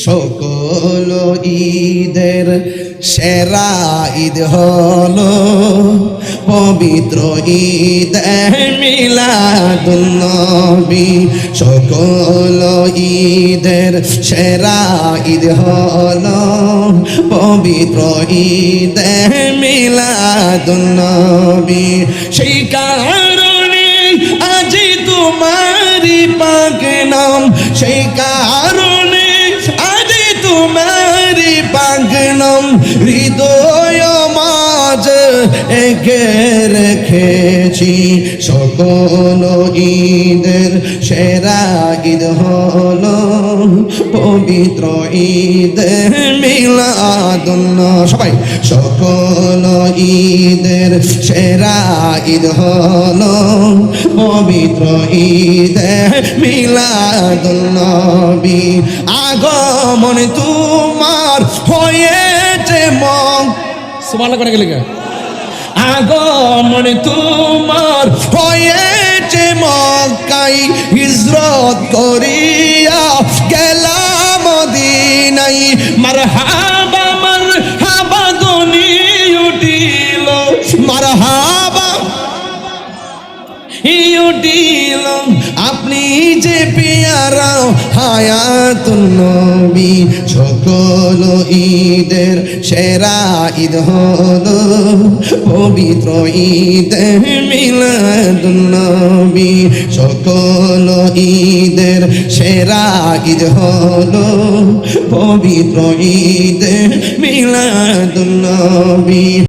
সকল ঈদের সেরা ঈদ হলো পবিত্র ঈদ মিলাদুন নবী। সকল ঈদের সেরা ঈদ হলো পবিত্র ঈদ মিলাদুন নবী। সেই কারণে আজি তোমারি পাক নাম, সেই কারণে আজি তোমারি পাক নাম হৃদয় মাঝ এঁকে রেখেছি। সকল ঈদের সেরা ঈদ হলো পবিত্র ঈদ মিলাদুন নবী। সবাই সকল ঈদের সেরা ঈদ হলো পবিত্র ঈদ মিলাদুন নবী। আগমন তোমার হয়েছে সুবহানাল্লাহ করে গেলে আগমন তোমার হয়েছে মক্কায়, হিজরত করিয়া গেলাম মদিনায়। মারহাবা মারহাবা ধ্বনি উঠিল, মারহাবা উঠিল, আপনি যে পেয়ারা হায়াতুন নবী। সকল ঈদের সেরা ঈদ হলো পবিত্র ঈদ মিলাদুন নবী। সকল ঈদের সেরা ঈদ হলো পবিত্র ঈদ মিলাদুন নবী।